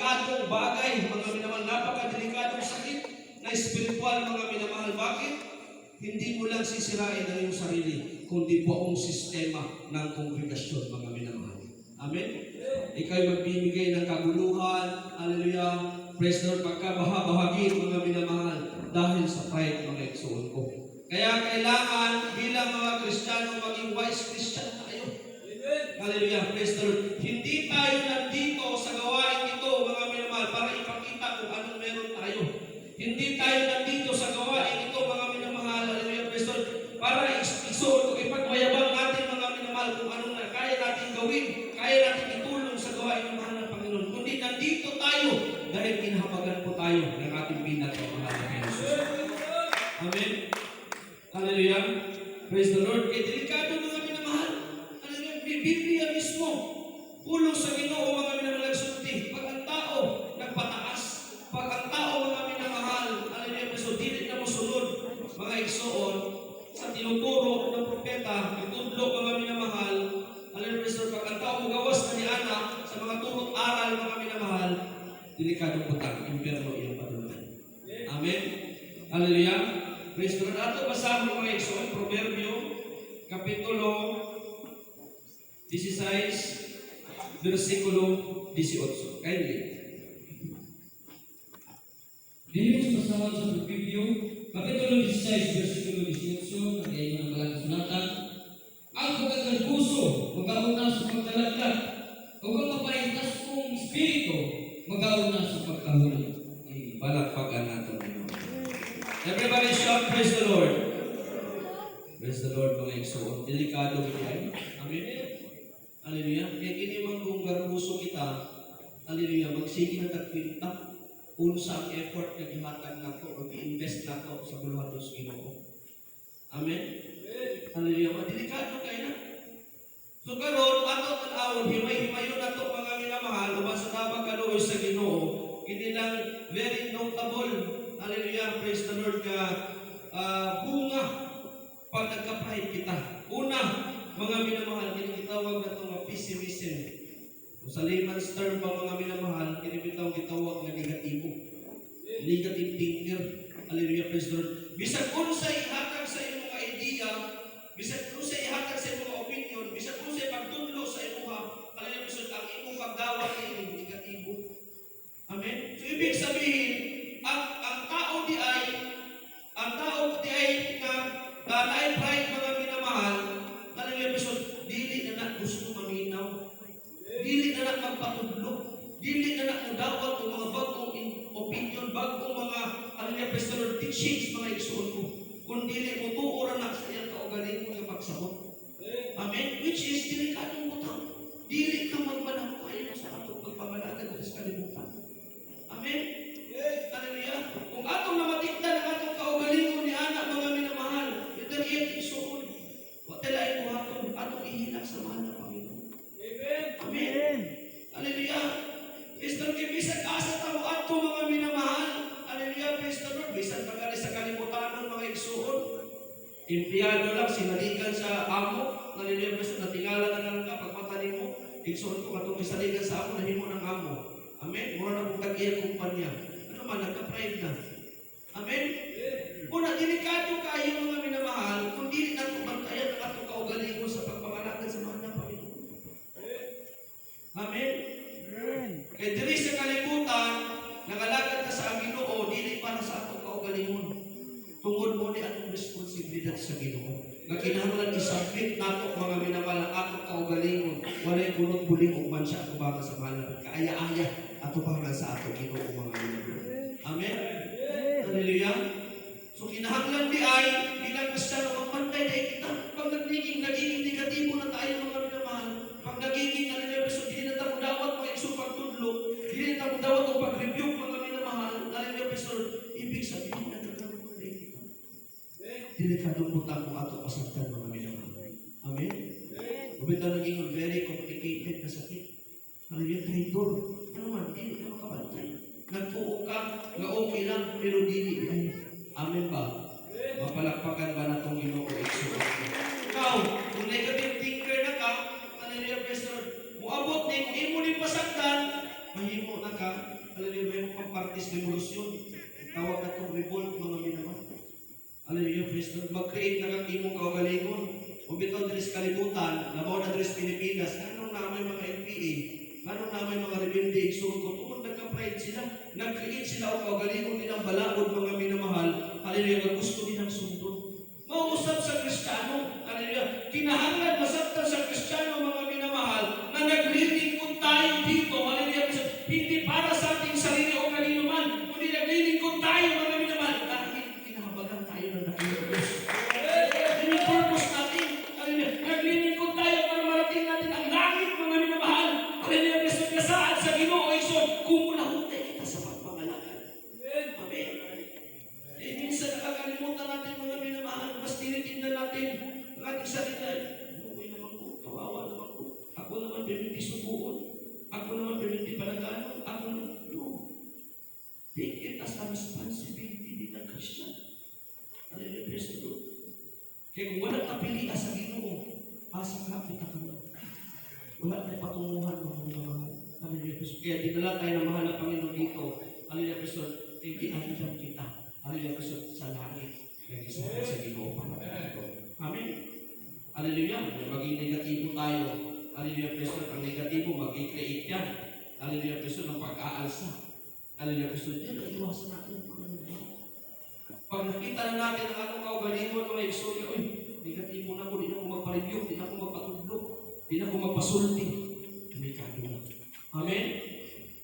napakadelikadong bagay, mga minamahal, napakadelikadong sakit na espiritual, mga minamahal. Bakit? Hindi mo lang sisirain ang iyong sarili, kundi buong sistema ng kongregasyon, mga minamahal. Amen? Ikaw'y magbibigay ng kaguluhan, hallelujah, praise the Lord, pagkabahabahagi, mga minamahal, dahil sa pride, mga igsoon ko. Kaya kailangan bilang mga Kristiyano maging wise Christian tayo. Hallelujah, praise the Lord. Hindi tayo nandito sa gawain ito, mga minamahal, para ipakita kung anong meron tayo. Hindi tayo nandito sa gawain ito, mga minamahal, hallelujah, praise the Lord, para isuot, ipagmayabang natin, mga minamahal, kung anong kaya natin gawin, kaya natin itulong sa gawain ng mahal ng Panginoon. Kundi nandito tayo dahil kinahabagan po tayo ng ating pinakamahal na Jesus. Amen? Hallelujah. Praise the Lord. Kaya delikado, mga minamahal. Hallelujah. May Biblia mismo. Pulong sa Ginoo, mga minamahal, nagsulti. Pag ang tao nagpataas, pag ang tao, mga minamahal, hallelujah, so dili na mo sunod, mga igsoon, sa tinuturo ng propeta, itudlo, mga minamahal, hallelujah, pag ang tao magawas na ni Ana sa mga turot aral, mga minamahal, delikadong butang, impyerno iyong patulunan. Amen? Hallelujah. Praise the Lord. Ato basahin mo mga igsoon, Proverbio, Kapitulo 16, versikulo 18. Kindly. Dinibus pasawan sa Proverbio, Kapitulo 16, versikulo 18, ang iyong mga kasunatan. Ang pagkakalpuso, magkauna sa pagkalaglag, o ang mapaitas kong espiritu, magkauna sa pagkahuli. Palakpakan natin. Everybody shout, praise the Lord. Praise the Lord, mga igsoon. Delikado kita. Amen. Hallelujah. Kaya kini man kung garbuso kita, hallelujah, magsige na tagpinta, unsa ang effort na gihatag nato o i-invest nato sa buluhatos Ginoo. Amen. Hallelujah. Delikado kayo na. So karon ato tan-awon himay-himayon nato, mga minamahal, uban sa tabang kaluoy sa Ginoo, kini lang very notable. Hallelujah, praise the Lord, bunga pag nagka-pride kita. Una, mga minamahal, kinitawag na ito nga pessimism. O sa layman's term pa, mga minamahal, kinitawag nga negatibo. Negative thinker. Hallelujah, praise the Lord. Bisag kung sa ihatag sa imong mga idea, bisag kung sa ihatag sa imong mga opinion, bisag kung sa pagtudlo sa imong, hallelujah, praise the Lord, ang imong pagdawat ay negatibo. Amen? So, ibig sabihin, ang tao di ay na pride, mga minamahal, hallelujah, episode, dili na gusto maminaw, dili na magpatudlo, dili na mudawat o mga bagong opinion, bagong mga, hallelujah, episode, teachings, mga igsoon ko, kung dili mo tuura na sa iyang kaugaling mo sa pagsabot. Amen? Which is delikadong butang. Dili ka magmanapay sa atong pagpamalagan sa kalimutan. Amen? Hallelujah. Kung atong namatikdan ang atong kaugalingon ni anak, mga minamahal, ito iyang igsoon. Watalain mo atong ihilak sa mahal na Panginoon. Amen. Hallelujah. Praise the Lord. Bisag asa tamo ato, mga minamahal. Hallelujah. Praise the Lord. Bisag pagkali sa kalimutan ng mga igsoon. Empleyado lang, sinaligan sa amo. Hallelujah. Praise the Lord. Natingala na lang ka, pagpatanin mo, igsoon ko katong isaligan sa amo, nahimo ng amo. Amen. Mura na kung kag-iya kumpanya. Ano man, nagka-pride na. Amen. Una, delikado kayo, mga minamahal, kung dili na kung bantayan ang atong kaugalingon sa pagpamalagan sa mahal ng Panginoon. Amen. Kaya diri sa kalibutan, nakalagad ka sa Ginoo, dili para sa atong kaugalingon. Tungod mo ni atong responsibilidad sa Ginoo. Nga kinahanglan isubmit nato, mga minamahal, ang atong kaugalingon. Walay kunot buling ug man siya atong sa mahal na kaaya-aya ato para sa atong Ginoo, mga minamahal. Amen. Hallelujah. So kinahanglan di ay bilang Kristiyano magpantay na kita. Pag nagiging negatibo na tayo, mga minamahal, pag nagiging so hindi na tayo dawat mga iso pagtudlo, hindi na tayo dawat o pag-review, mga minamahal, ibig sabihin na nagkaroon na kita. Delikadong butang mo ato pasagtan, mga minamahal. Amen. Bumita naging very complicated na sakit. Hallelujah, traitor. Ano man, hindi ka makabantay. Nagpuo ka, nga okay lang, pero dili. Amen ba? Mapalakpakan ba na itong Ginoo igsoon? Ikaw, kung negative thinker na ka, hallelujah, praise the Lord, muabot ni, kung imo ni pasagdan, mahimo na ka ka, hallelujah, mayroon pang parties revolusyon. Tawag na itong revolt, mga minamahal. Hallelujah, praise the Lord. Mag-create na kang imong kaugalingon. Kung bitaw diri sa kalibutan, labaw na diri sa Pilipinas, anong naman mga NPA, anong naman mga rebelde, igsugo, tungkol nagka-pride sila, nag-create sila o kaugalingon nilang balagod, mga minamahal, hallelujah, na gusto nilang sundon. Mausap sa Kristiyano, hallelujah, kinahanglan masabtan sa Kristiyano, mga minamahal, na naglilingkod tayo dito, hallelujah, hindi para sa ating sarili o kanino man, kundi naglilingkod tayo, mga minamahal, dahil kinahabagan tayo ng dakilang Diyos. Yun yung purpose natin. Hallelujah. Naglilingkod tayo para marating natin ang langit, mga minamahal. Hallelujah. Gusto niya saan sa Ginoo ay son, kung unahutay kita sa pagpangalakan. Amen. Minsan nakakalimutan natin, mga minamahal. Mas tinitingnan natin ang ating salita. Uy naman ko, kawawa naman ko. Ako naman piniti subuon. Ako naman piniti palagano. Ako naman, no. Take it as a responsibility ng Christian. Hallelujah. Praise the Lord. Kaya kung wala ka pili ka sa Ginoo, asa ka kita ka lang. Wala tayo patunguhan ng mga hallelujah. Kaya dinala tayo ng mahal na Panginoon dito. Hallelujah. Praise the Lord. Ipianitan kita. Hallelujah. Praise the Lord. Sa langit. Kaya isa ka sa Ginoo. Amen. Hallelujah. Maging negatibo tayo. Hallelujah. Praise the Lord. Ang negatibo, mag-create yan. Hallelujah. Praise the Lord. Ng pag-aalsa. Hallelujah. Praise the Lord. Yan ang iwasan natin. Pag nakita na natin ang atong kaugalingon, mga istorya, uy, negatibo na ko, di na ko magpa-review, di na ko magpatudlog, di na ko magpasulti. Delikado na. Amen?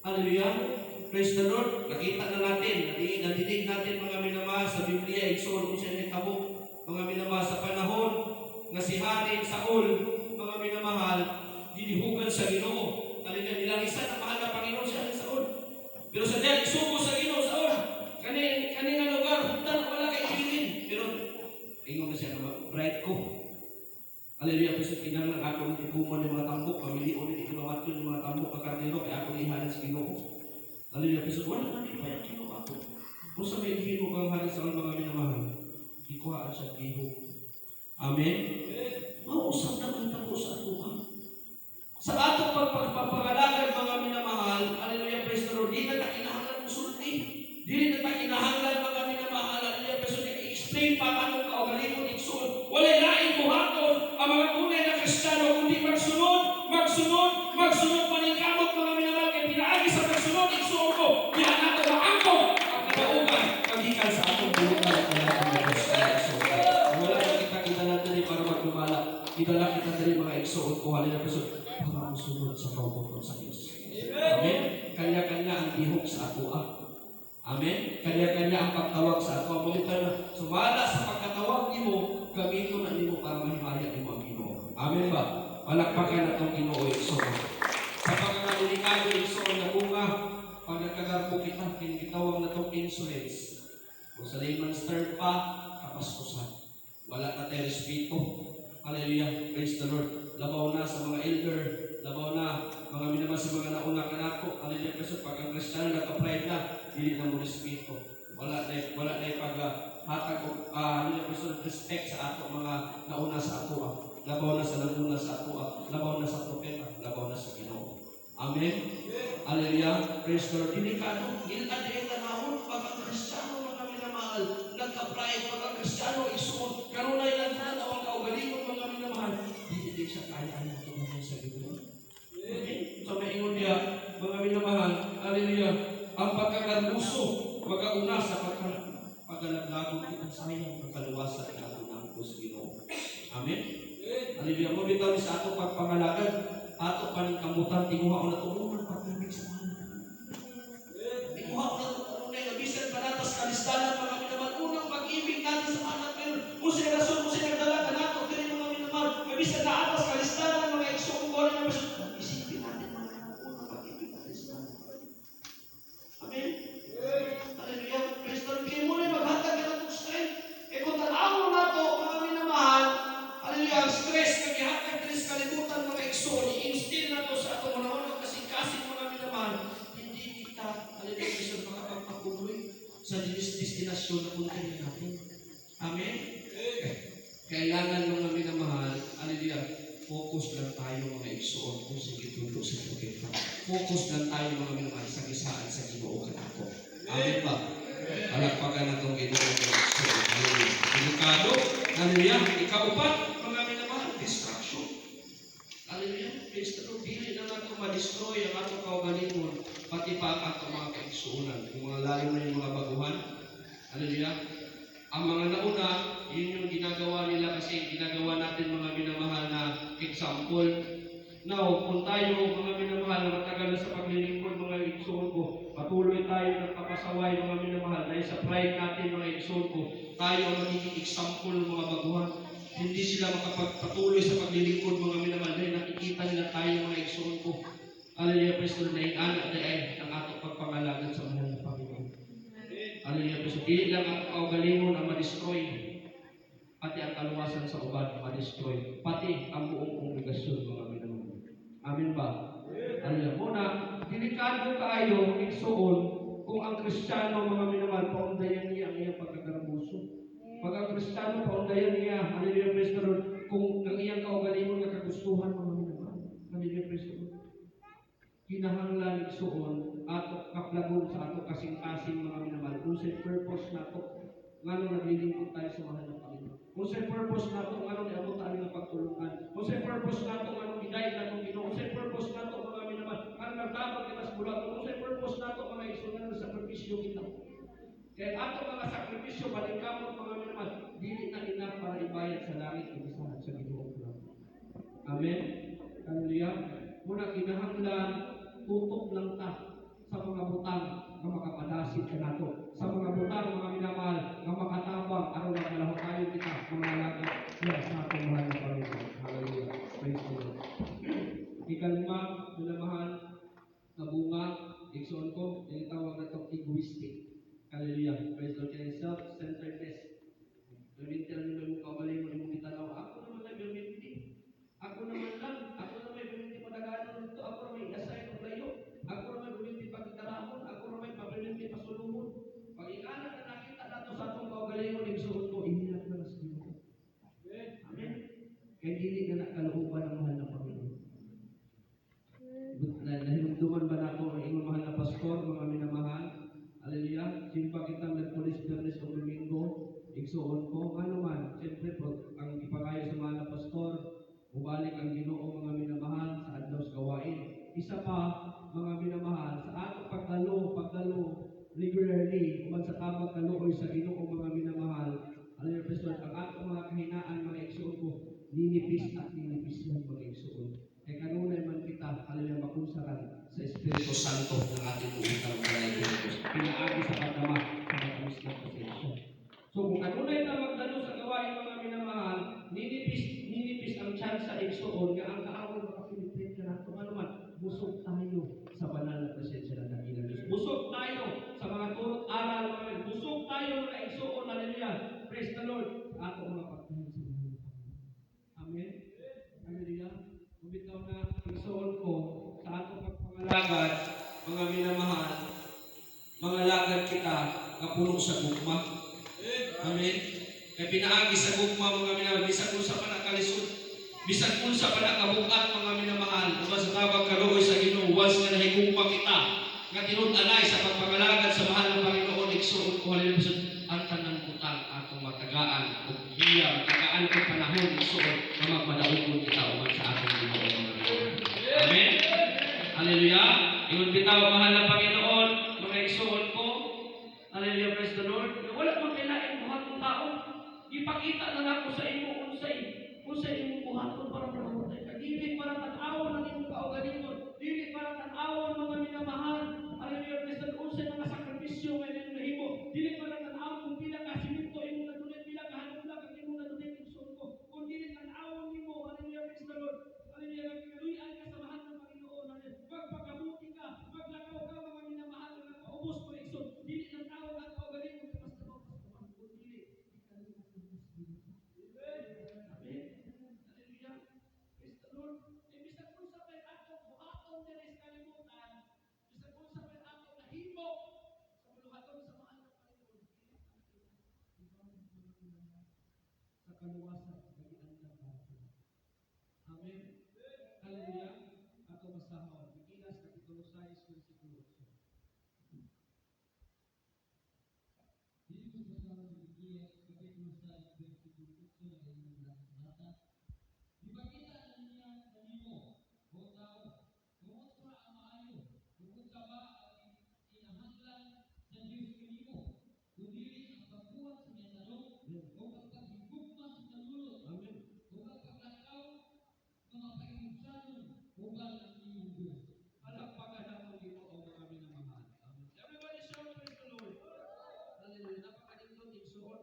Hallelujah. Praise the Lord. Nakita na natin, nadinig natin mga minamahal sa Biblia, Exodus kung siya nagtabo, mga minamahal sa panahon na si Haring Saul, mga minamahal, dinihugan sa Ginoo. Hallelujah. Nilalisan ang mahal na Panginoon siya ni Saul. Pero sa diyan, isugo sa Ginoo, Saul. Kanina lugar, hutan, wala kay ilin. Pero, ingon na siya na bright ko. Hallelujah, kasi kinang ako ng ikuman ng mga tambok, pamili ulit ikimamatyo ng mga tambok, kakardero, kaya ako ihalan sa Ginoo. Hallelujah, kasi wala na din pa yung Ginoo ako. Kung sa may himo kang halis sa mga minamahal, ikuhaan siya biho. Amen? Mausap na ang tabo sa atuhan. Sa atong pagpapagalagan, mga minamahal, hallelujah, praise the Lord, di na kinahanglan mo sulti. Dili na tayo kinahanglan, mga minamahal, hallelujah, praise the Lord, i-explain pa anong kaugalingon igsoon. Walay laing buhaton ang mga tunay na Kristiyano, kundi magsunod, paningkamot, mga minamahal, kaya pinaagi sa pagsunod, igsoon ko, kaya nato maangkong ang kinaugan, paghikan sa atong buhay at wala na kita natin para magdumala. Idala kita dari mga igsoon ko, hallelujah, praise the Lord, para masunod sa kauboton sa Diyos. Amen? Kanya-kanya ang bihok sa ako. Amen? Kanya-kanya ang pagtawag sa ato. Pagkita na sumala sa pagkatawag ni mo, gamito na ni mo para mahimaya ni mo ang Ginoo. Amen ba? Palakpakan na itong Ginoo Igsoon. Sa pagkakalilikado Igsoon na bunga, pag nagkagarpo kita, kinitawag na itong insolence. Kung sa layman's term pa, kapaskusan. Wala na tayo respeto. Hallelujah. Praise the Lord. Labaw na sa mga elder, labaw na mga minamahal sa mga nauna kanako. Hallelujah. Kasi pag ang Kristiyano nagka-pride na, hindi na mo respeto. Wala na paghatag o respect sa ato mga nauna sa ato. Labaw na sa naguna sa ato. Labaw na sa propeta. Labaw na sa Ginoo. Amen? Hallelujah. Praise the Lord. Delikado. Ilad tanahon pag ang Kristiyano mga minamahal nagka-pride, pag ang Kristiyano isuon karunay lang na ang kaugalingon mga minamahal. Hindi siya kaya ang tumulong sa Ginoo. Amen? So may ingon niya mga minamahal. Hallelujah. Ang pagkakarbuso, pagkauna sa pagkalaglagon kitang sayang, pagkaluwasan na ato ng sa Ginoo. Amen? Hallelujah. Mo bitaw ni sa ato pagpangalagan, ato paningkamutan, tinguha ko na tulungan, pag-ibig sa mahal. Tinguha ko na tulungan, nabisan pa natas kalistanan, mga minamahal, unang pag-ibig natin sa mahal natin. Kung sila rason, kung sila nagdala, nato, kaya mga minamahal, nabisan na atas kalistanan, mga iksong ko rin, isipin natin mga unang pag-ibig natin sa mahal. Amen? Hallelujah. Praise the Lord. Kaya muna maghatag ka ng strength. E kung tanaw na ito, mga minamahal, hallelujah, stress, naghihatag din sa kalimutan mga ikson, i-instill na ito sa atong mga kasing-kasing mga minamahal, hindi kita, hallelujah, isa makapagpakuloy sa destinasyon na puntin natin. Amen? Kailangan mga minamahal, hallelujah, focus lang tayo mga ikson kung sige tundo sa pagkita. Focus lang tayo mga minamahal sa Amen ba? Palakpakan na itong Ginoo. Delikado. Hallelujah. Ikaupat, mga minamahal, distraction. Hallelujah. Praise the Lord. Dili na nato ma-destroy ang ato kaugalingon, pati pa ang ato mga kaigsuunan. Yung mga lalim na yung mga baguhan. Hallelujah. Ang mga nauna, yun yung ginagawa nila kasi ginagawa natin mga minamahal na example. Now, kung tayo mga minamahal na matagal na sa paglilingkod mga igsoon ko, patuloy tayo nagpapasaway mga minamahal dahil sa pride natin mga igsoon ko, tayo ang magiging example ng mga baguhan. Hindi sila makapagpatuloy sa paglilingkod mga minamahal dahil nakikita nila tayo mga igsoon ko. Hallelujah, praise the Lord, na anak na ang atong pagpangalagan sa mahal na Panginoon. Hallelujah, praise the Lord. Dili lang ang kaugalingon ang ma-destroy, pati ang kaluwasan sa uban ma-destroy, pati ang buong kongregasyon mga minamahal. Amen ba? Hallelujah. Muna, delikado kaayo igsuon kung ang Kristiyano mga minamahal paundayan niya ang iyang pagkakarabuso. Pag ang Kristiyano paundayan niya, hallelujah, praise the Lord, kung ang iyang kaugalingon nga kagustuhan mga minamahal. Hallelujah, praise the Lord. Kinahanglan igsuon ato kaplagon sa ato kasing-kasing mga minamahal. Kung sa purpose nato ngano naglilingkod tayo sa mahal ng Panginoon. Kung sa purpose nato ngano niabot tayo ng pagtulungan. Kung sa purpose nato ngano gidayeg nato Ginoo. Kung sa purpose nato mga minamahal ang nagtabag kita sa bulag. Kung sa purpose nato mga igsuon sa sakripisyo kita. Kaya ato mga sakripisyo balingkamot mga minamahal dili na enough para ibayad sa langit ug sa Ginoo. Amen. Hallelujah. Muna kinahanglan tutok lang ta sa mga butang nga makapadasit ka nato. Sa mga butang mga minamahal nga makatabang aron magkalahukayo kita mga lagi sa atong mahal na Panginoon. Hallelujah. Praise the Lord. Ikalima, minamahal na bunga, igsoon ko, yung tawag na ito egoistic. Hallelujah. Praise the Lord. Kaya self-centeredness. Gamintihan nyo yung kabalay mo, yung itanaw. Ako naman na gaminti. Ako naman lang. Ako naman gaminti padagano nito. Ako naman i-assign ng layo. Ako naman gaminti pagkitaramon. Ako naman pabilinti pasulumon. Pag ikanak na nakita nato sa atong kaugaling mo, igsuon ko, ihinap na sa Ginoo. Amen. Kaya hindi na nakalooban ng mahal na Panginoon. Nahinumduman ba nato ang iyong mahal na pastor, mga minamahal? Hallelujah. Simpa kita Merkulis, Biyernes o Domingo, igsuon ko. Ano man, siyempre ang ipangayo sa mahal na pastor, ubalik ang Ginoo mga minamahal sa adlaw sa gawain. Isa pa, mga minamahal, sa ato pagdalo regularly, uman sa tamang kaluoy sa Ginoo mga minamahal. Hallelujah, praise the Lord. Ang ato mga kahinaan, mga igsuon ko, ninipis at ninipis yan mga igsuon. Kaya kanunay man kita, hallelujah, makunsaran sa Espiritu Santo ng ating pumunta ng Kalay Diyos. Pinaagi sa pagdama sa matamis na pasensya. So kung kanunay na magdalo sa gawain mga minamahal, ninipis ang chance sa igsuon nga ang kaaway makapilitin ka nato. Ano man, busog tayo sa banal na presensya ng dakilang Diyos. Busog tayo sa mga turot aral, busog tayo mga igsuon, hallelujah. Praise the Lord. Ato mga pagkain sa mga Amen. Hallelujah. Bumitaw na igsuon ko sa ato pagpangalagad, mga minamahal, mga lagad kita nga puno sa gugma. Amen. Kaya pinaagi sa gugma mga minamahal, bisag unsa pa nakalisod, bisag unsa pa nakabukat mga minamahal, diba sa tabang kaluoy sa Ginoo, once nga nahigugma kita, nga tinud-anay sa pagpangalagad sa mahal ng Panginoon, igsuon ko hallelujah, ang tanang butang atong matagaan ug hiya matagaan ko panahon igsuon nga magmadaogon kita uman sa atong Ginoo mga minamahal. Amen. Hallelujah. Ingon bitaw mahal ng Panginoon, mga igsuon ko, hallelujah, praise the Lord. Wala man kailain buhaton tao. Ipakita na nako sa imo unsay imong buhaton para mamatay ka. Dili para tan-awon ang imong kaugalingon. Dili para tan-awon mga minamahal. Hallelujah, praise the Lord. Unsay mga sakripisyo nga imong nahimo. Dili para tan-awon kung pila ka siminto imong nadunay, pila ka hanula kag imong nadunay igsoon ko. Kung dili tan-awon nimo, hallelujah, praise the Lord. Hallelujah, nagkaluyan ka sa mahal ng Panginoon. Magpakabuti ka, maglakaw ka mga minamahal nga paubos mo igsoon. Dili nang tawon ang kaugalingon ka basta mapaskuhan. Kung dili kaluwasan bagi ang nagbago. Amen. Hallelujah. Ato basahon. Gilas kapitulo 6 versikulo 8. 16 versikulo 8 ng inyong mga kasulatan. Ipakita na niya kanimo, o tao, kung sa ang maayo, kung sa ba ang inahanglan sa Diyos kanimo, kung dili ang pagbuhat sa mga tanong, o ang paghigugma sa tanulot, o ang paglakaw, mga paingsanon, o ang iyong Diyos. Palakpakan natin dito o mga minamahal. Amen. Everybody shout praise the Lord. Hallelujah. Napakadindot yung suot.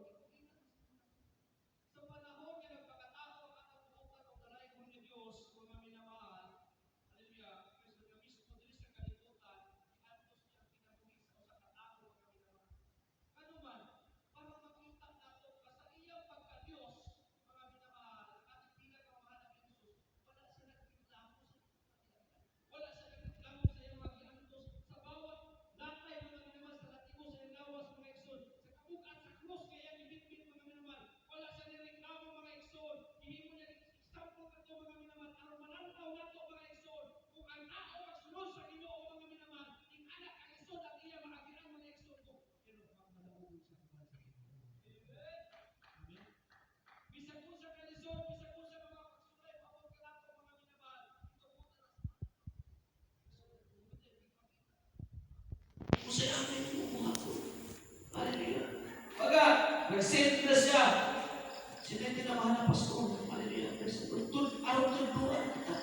Sa panahon na nagpakatao ang atong buutan o dalay ko ni Diyos, mga minamahal, hallelujah, Kristo na mismo dili sa kalibutan, iantos niya ang kinabuhi sa usa ka tao, mga minamahal. Ano man, para makita nato sa iyang pagka-Diyos, mga minamahal, ang ating pinakamahal na Jesus, wala siya nagreklamo sa wala siya nagreklamo sa iyang mga giantos sa bawat latay, mga minamahal, sa latimo sa iyang lawas, mga igsoon, sa kabukat sa krus kaya ibitbit, mga minamahal, wala siya nireklamo, mga igsoon, hihimo niya example kato, mga minamahal, aron malantaw nato, mga igsoon, kung ang tao magsunod sa Ginoo, mga minamahal, ing anak ang igsoon at iya maagian, mga igsoon ko, pero pagmalaugod sa kaban sa Ginoo. Amen. Bisag po sa kalisod, bisag po sa mga pagsulay, pabor ka nato, mga minamahal, ito po na kung sa'yo ang mga ko. Hallelujah. Baga, nag-send na siya. Sila yung tinamahan ng pastor. Hallelujah. Araw tulduran kita.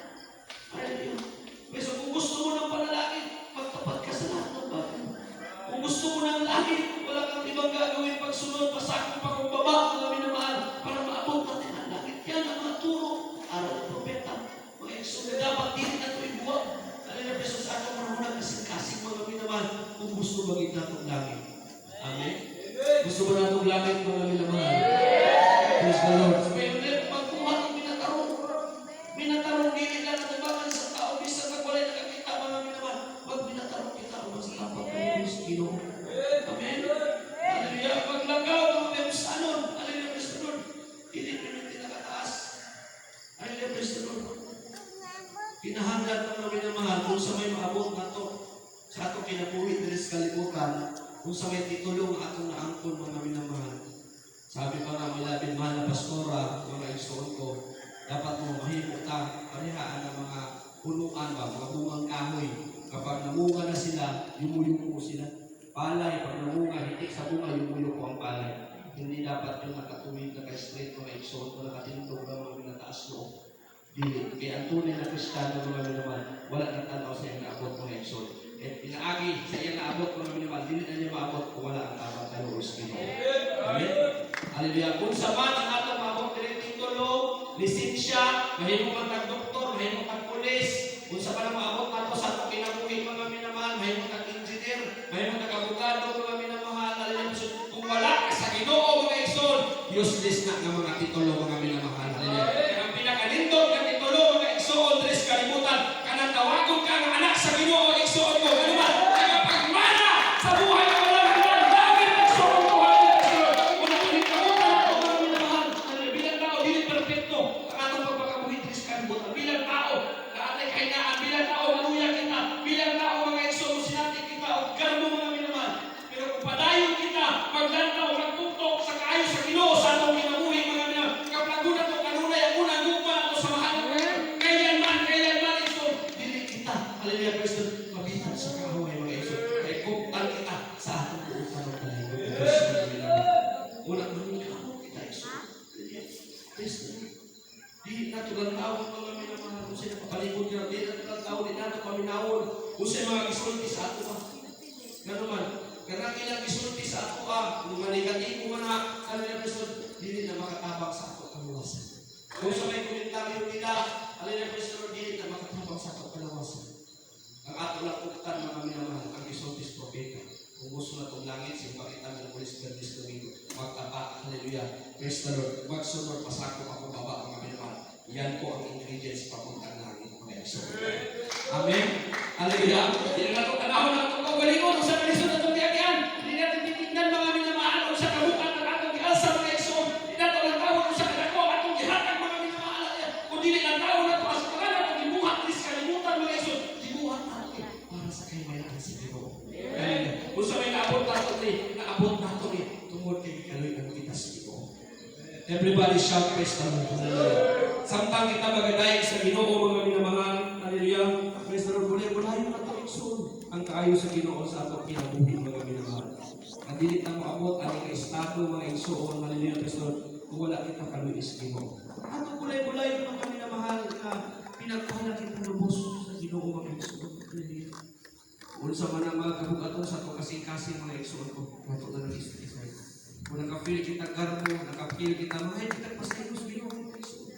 Hallelujah. Pero kung gusto mo ng panalangin, magtapat ka sa lahat ng bagay. Kung gusto mo ng langit, wala kang ibang gagawin pagsunod, pasakong pakumbaba, mga minamahal, para maabot natin ang langit. Yan ang mga turo. Araw ng propeta. Mga eksunod, dapat din na ito ibuwag. Hallelujah. Pero sa akin, marunang kasing-kasing mga minamahal, kung gusto maging natong langit. Amen? Gusto mo natong langit, mga minamahal? Praise the Lord. Pero pagkuha ng minatarong. Minatarong dili lang na tumakan sa tao, bisan nagwalay nakakita, mga minamahal. Pag minatarong kita, mas tapat ng Diyos, Ginoo. Amen? Hallelujah. Paglagaw, mga memusanon. Hallelujah, praise the Lord. Hindi pinunti nakataas. Hallelujah, praise the Lord. Kinahanglan mga minamahal, kung sa may maabot na to, sa atong kinabuhi diri sa kalibutan, kung sa may titulong atong naangkon, mga minamahal. Sabi pa nga milabing mahal na pastora, mga igsoon ko, dapat mo mahimo ta parihaan ng mga punuan ba, mga bungang kahoy. Kapag namunga na sila, yumuyuko sila. Palay, pag namunga, hitik sa bunga, yumuyuko ang palay. Hindi dapat yung nakatuwid na ka-straight, mga igsoon ko, nakatindog na mga minataas loob. Dili. Kaya ang tunay na Kristiyano, mga minamahal, wala nang tanaw sa iyang naabot, mga igsoon. At inaagi sa iyang naabot, mga minamahal, dili na niya maabot kung wala ang tamang taluos Ginoo. Amen? Hallelujah. Kung sa man ang atong maabot dili titulo, lisensya, mahimo kang tag-doktor, mahimo kang pulis, kung sa man ang maabot nato sa atong kinabuhi, mga minamahal, mahimo kang engineer, mahimo kang abogado, mga minamahal, hallelujah. Kung wala ka sa Ginoo, mga igsoon, useless na nga mga titulo, mga minamahal. Hallelujah. Ang pinakalindot na titulo, mga igsoon, diri sa kalibutan, kanang tawagon ka ng anak sa Ginoo, mga igsoon ko, ano ba? Nagapagmana sa buhay ng walang hanggan, lagi ng igsoon ko, hallelujah. Kung nakalikamutan ako, mga minamahal, bilang tao, dili perfecto, ang atong pagpakabuhi diri sa kalibutan, bilang tao, naatay kahinaan, bilang tao, maluya kita, bilang tao, mga igsoon, sinati kita, o garbo, mga minamahal. Pero kung padayon kita, maglantaw, magtuktok sa kaayo sa Ginoo, sa atong kinabuhi, mga minamahal, kaplagunan to kanunay, ang unang gugma ato sa mahal. Kailanman, igsoon, dili kita, hallelujah, Kristo, mabitan sa kahoy, mga igsoon, kay kuptan kita sa atong buutan ng kalimot. Una, maningkamo kita, igsoon. Kristo, di na tulang tao, mga minamahal, kung sila papalibot nila, di na tulang tao, di na ito paminawon, kung sila mga gisulti sa ato ka. Gano'n man, karang ilang gisulti sa ato ka, kung manigati ko na, hallelujah, Kristo, di na makatabak sa ato kaluwasan. Kung sa may komentaryo nila, hallelujah, Kristo, di na makatabak sa ato kaluwasan. Ang ato lakuktan, mga minamahal, ang gisultis propeta. Kung gusto na itong langit, simpakita ng Pulis Pernis Domingo. Magtapat, hallelujah. Praise the Lord. Magsunod, pasako, pakubaba, mga minamahal. Yan po ang ingredients papuntang langit, mga igsoon. Amen. Hallelujah. Hindi na ito kanahon na itong kaugalingon. Kung sa kalisod na itong diyan, hindi natin titignan, mga minamahal, kung sa kabukat ng atong gialsa, mga igsoon. Hindi natin lang tawag kung sa kadako, atong gihatag, mga minamahal. Kung hindi lang tawag na ito, as pangalan, atong gibuhat, hindi sa kalimutan, mga igsoon. Gibuhat natin para sa kayamayan sa Ginoo. Kung sa may naabot nato ni, tungod kay kaloy ang kita sa Ginoo. Everybody shout praise the Lord. Hallelujah. Samtang kita magadaig sa Ginoo mga minamahal. Hallelujah. Praise the Lord. Wala na ito igsoon. Ang kaayo sa Ginoo sa atong kinabuhi mga minamahal. Ang dili na moabot ang estado mga igsoon. Hallelujah. Praise the Lord. Kung wala kita kaluis Ginoo. Ato bulay-bulay mga minamahal na pinagkuhan kita lubos sa Ginoo mga igsoon. Hallelujah. Unsa man ang mga kabugaton sa itong kasing-kasing mga igsoon ko. Ato na ng isa-isa. Kung nakapil kita garbo, nakapil kita mahal, kita pasayos Ginoo mga igsoon.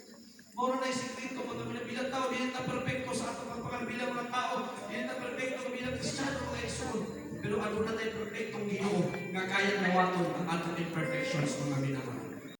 Moro na isikreto mga bilang tao, di ta perfecto sa atong pagpakabilang mga tao, di ta perfecto bilang Kristiyano mga igsoon. Pero ano na tayo perfectong Ginoo nga kaya nawaton ang atong imperfections mga minamahal.